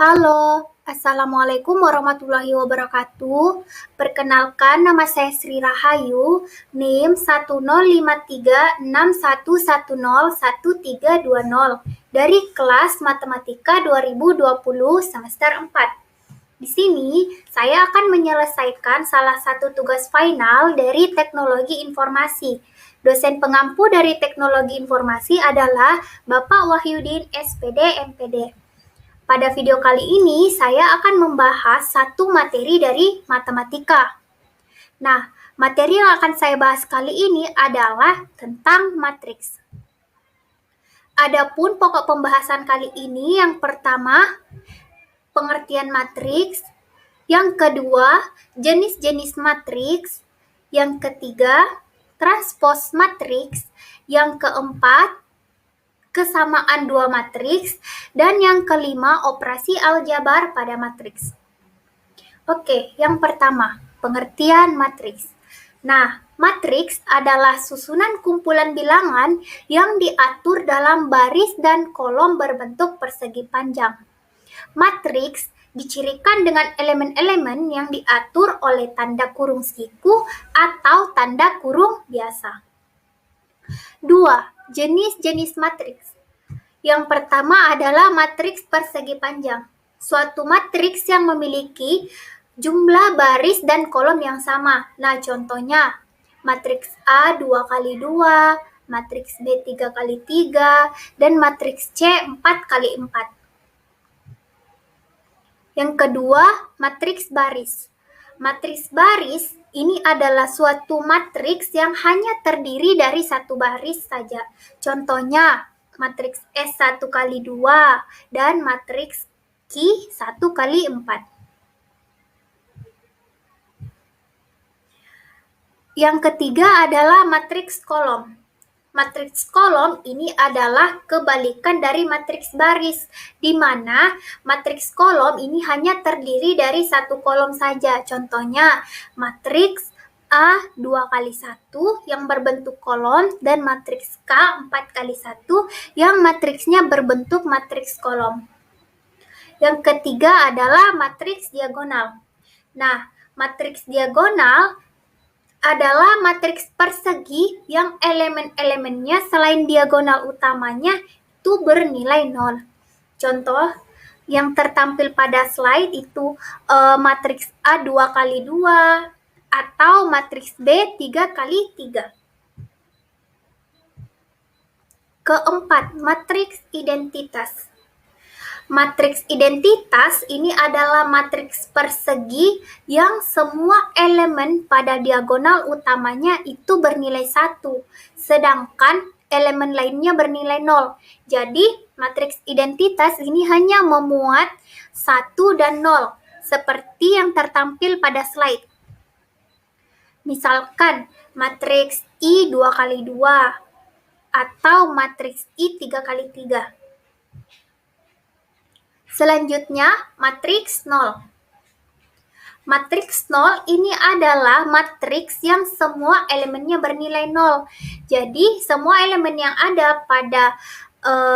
Halo, Assalamualaikum warahmatullahi wabarakatuh. Perkenalkan, nama saya Sri Rahayu, NIM 1053611011320 dari kelas Matematika 2020 semester 4. Di sini, saya akan menyelesaikan salah satu tugas final dari Teknologi Informasi. Dosen pengampu dari Teknologi Informasi adalah Bapak Wahyudin SPD MPD. Pada video kali ini, saya akan membahas satu materi dari matematika. Nah, materi yang akan saya bahas kali ini adalah tentang matriks. Adapun pokok pembahasan kali ini, yang pertama, pengertian matriks, yang kedua, jenis-jenis matriks, yang ketiga, transpose matriks, yang keempat, kesamaan dua matriks, dan yang kelima, operasi aljabar pada matriks. Oke, yang pertama, pengertian matriks. Nah, matriks adalah susunan kumpulan bilangan yang diatur dalam baris dan kolom berbentuk persegi panjang. Matriks dicirikan dengan elemen-elemen yang diatur oleh tanda kurung siku atau tanda kurung biasa. 2. Jenis-jenis matriks. Yang pertama adalah matriks persegi panjang. Suatu matriks yang memiliki jumlah baris dan kolom yang sama. Nah, contohnya matriks A 2x2, matriks B 3x3, dan matriks C 4x4. Yang kedua, matriks baris. Matriks baris ini adalah suatu matriks yang hanya terdiri dari satu baris saja. Contohnya, matriks S 1x2 dan matriks Q 1x4. Yang ketiga adalah matriks kolom. Matriks kolom ini adalah kebalikan dari matriks baris, di mana matriks kolom ini hanya terdiri dari satu kolom saja. Contohnya, matriks A 2x1 yang berbentuk kolom dan matriks K 4x1 yang matriksnya berbentuk matriks kolom. Yang ketiga adalah matriks diagonal. Nah, matriks diagonal adalah matriks persegi yang elemen-elemennya selain diagonal utamanya itu bernilai 0. Contoh yang tertampil pada slide itu matriks A 2x2 atau matriks B 3x3. Keempat, matriks identitas. Matriks identitas ini adalah matriks persegi yang semua elemen pada diagonal utamanya itu bernilai 1, sedangkan elemen lainnya bernilai 0. Jadi, matriks identitas ini hanya memuat 1 dan 0, seperti yang tertampil pada slide. Misalkan, matriks I 2x2 atau matriks I 3x3. Selanjutnya, matriks 0. Matriks 0 ini adalah matriks yang semua elemennya bernilai 0. Jadi, semua elemen yang ada pada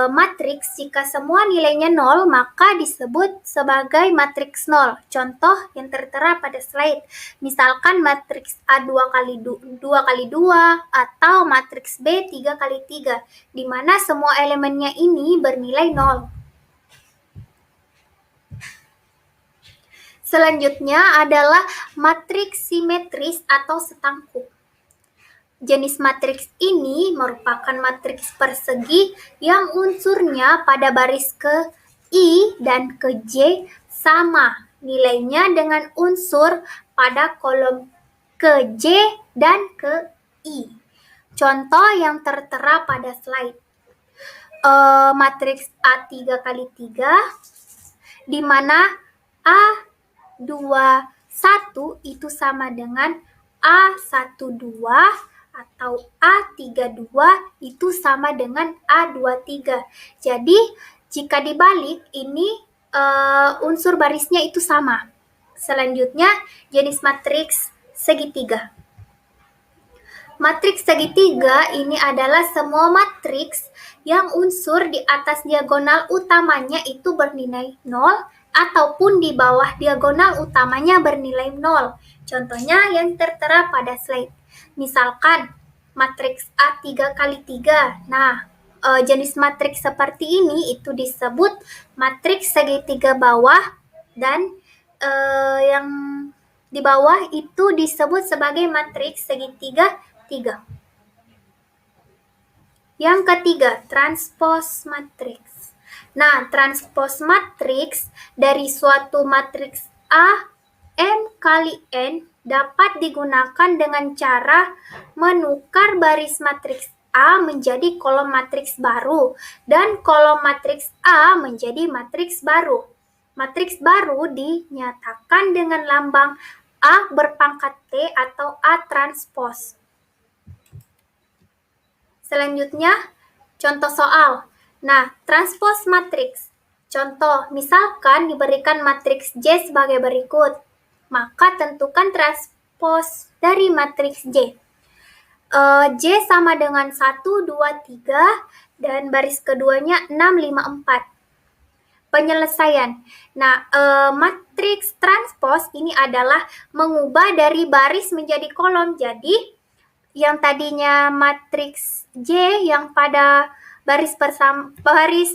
matriks, jika semua nilainya 0, maka disebut sebagai matriks 0. Contoh yang tertera pada slide. Misalkan matriks A 2x2 atau matriks B 3x3, di mana semua elemennya ini bernilai 0. Selanjutnya adalah matriks simetris atau setangkup. Jenis matriks ini merupakan matriks persegi yang unsurnya pada baris ke I dan ke J sama nilainya dengan unsur pada kolom ke J dan ke I. Contoh yang tertera pada slide. Matriks A 3x3 di mana A 2, 1 itu sama dengan A12 atau A32 itu sama dengan A23. Jadi, jika dibalik, ini unsur barisnya itu sama. Selanjutnya, jenis matriks segitiga. Matriks segitiga ini adalah semua matriks yang unsur di atas diagonal utamanya itu bernilai 0 ataupun di bawah diagonal utamanya bernilai 0. Contohnya yang tertera pada slide. Misalkan matriks A 3 kali 3. Nah, jenis matriks seperti ini itu disebut matriks segitiga bawah, dan yang di bawah itu disebut sebagai matriks segitiga 3. Yang ketiga, transpose matriks. Nah, transpose matriks dari suatu matriks A M kali N dapat digunakan dengan cara menukar baris matriks A menjadi kolom matriks baru dan kolom matriks A menjadi matriks baru. Matriks baru dinyatakan dengan lambang A berpangkat T atau A transpose. Selanjutnya, contoh soal. Nah, transpose matriks. Contoh, misalkan diberikan matriks J sebagai berikut. Maka tentukan transpose dari matriks J. J sama dengan 1, 2, 3, dan baris keduanya 6, 5, 4. Penyelesaian. Nah, matriks transpose ini adalah mengubah dari baris menjadi kolom. Jadi, yang tadinya matriks J yang pada baris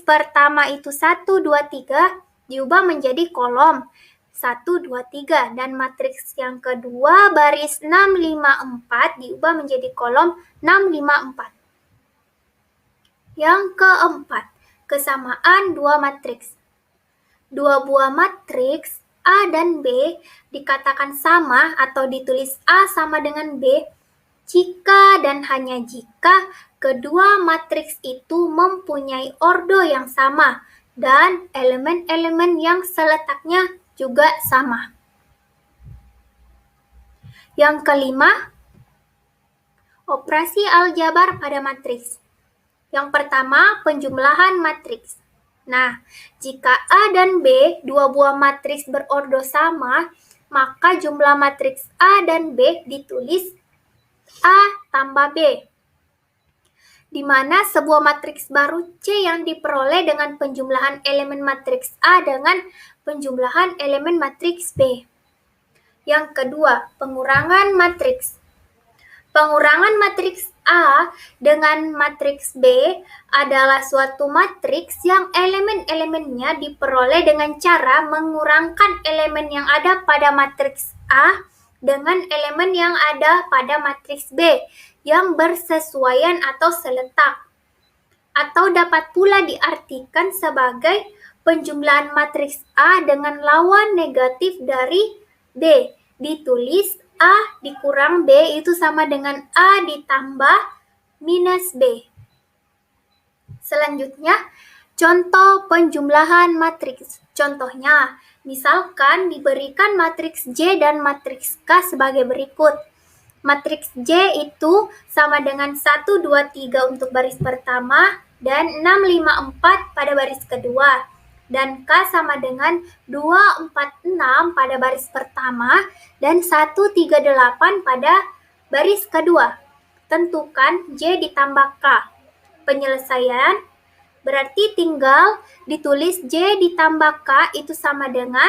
pertama itu 1, 2, 3 diubah menjadi kolom 1, 2, 3, dan matriks yang kedua baris 6, 5, 4 diubah menjadi kolom 6, 5, 4. Yang keempat, kesamaan dua matriks. Dua buah matriks A dan B dikatakan sama atau ditulis A sama dengan B jika dan hanya jika kedua matriks itu mempunyai ordo yang sama dan elemen-elemen yang seletaknya juga sama. Yang kelima, operasi aljabar pada matriks. Yang pertama, penjumlahan matriks. Nah, jika A dan B, dua buah matriks berordo sama, maka jumlah matriks A dan B ditulis A tambah B, di mana sebuah matriks baru C yang diperoleh dengan penjumlahan elemen matriks A dengan penjumlahan elemen matriks B. Yang kedua, pengurangan matriks. Pengurangan matriks A dengan matriks B adalah suatu matriks yang elemen-elemennya diperoleh dengan cara mengurangkan elemen yang ada pada matriks A dengan elemen yang ada pada matriks B yang bersesuaian atau seletak. Atau dapat pula diartikan sebagai penjumlahan matriks A dengan lawan negatif dari B. Ditulis A dikurang B itu sama dengan A ditambah minus B. Selanjutnya, contoh penjumlahan matriks. Contohnya, misalkan diberikan matriks J dan matriks K sebagai berikut. Matriks J itu sama dengan 1, 2, 3 untuk baris pertama dan 6, 5, 4 pada baris kedua. Dan K sama dengan 2, 4, 6 pada baris pertama dan 1, 3, 8 pada baris kedua. Tentukan J ditambah K. Penyelesaian berarti tinggal ditulis J ditambah K itu sama dengan,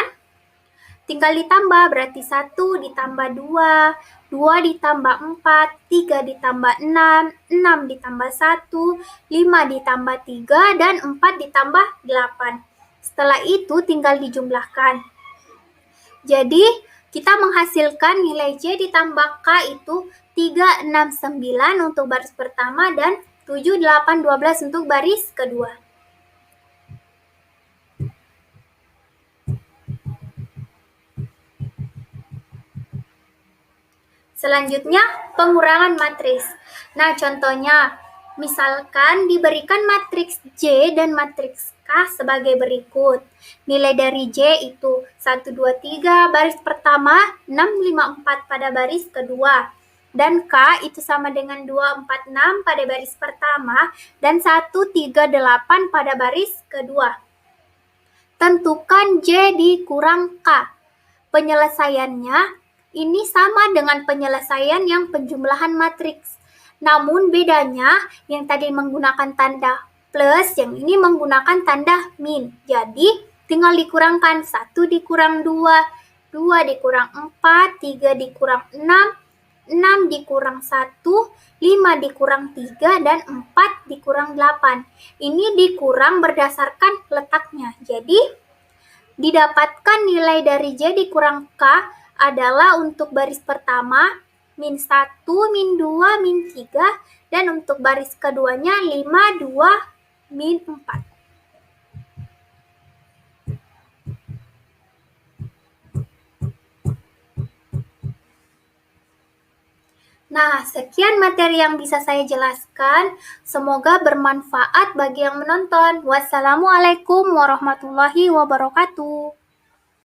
tinggal ditambah berarti 1 ditambah 2, 2 ditambah 4, 3 ditambah 6, 6 ditambah 1, 5 ditambah 3, dan 4 ditambah 8. Setelah itu tinggal dijumlahkan. Jadi, kita menghasilkan nilai J ditambah K itu 3, 6, 9 untuk baris pertama dan 7, 8, 12 untuk baris kedua. Selanjutnya, pengurangan matriks. Nah, contohnya, misalkan diberikan matriks J dan matriks K sebagai berikut. Nilai dari J itu 1, 2, 3 baris pertama, 6, 5, 4 pada baris kedua. Dan K itu sama dengan 2, 4, 6 pada baris pertama dan 1, 3, 8 pada baris kedua. Tentukan J dikurang K. Penyelesaiannya ini sama dengan penyelesaian yang penjumlahan matriks. Namun bedanya yang tadi menggunakan tanda plus, yang ini menggunakan tanda min. Jadi tinggal dikurangkan. 1 dikurang 2, 2 dikurang 4, 3 dikurang 6, 6 dikurang 1, 5 dikurang 3, dan 4 dikurang 8. Ini dikurang berdasarkan letaknya. Jadi, didapatkan nilai dari J dikurang K adalah untuk baris pertama min 1, min 2, min 3, dan untuk baris keduanya 5, 2, min 4. Nah, sekian materi yang bisa saya jelaskan. Semoga bermanfaat bagi yang menonton. Wassalamualaikum warahmatullahi wabarakatuh.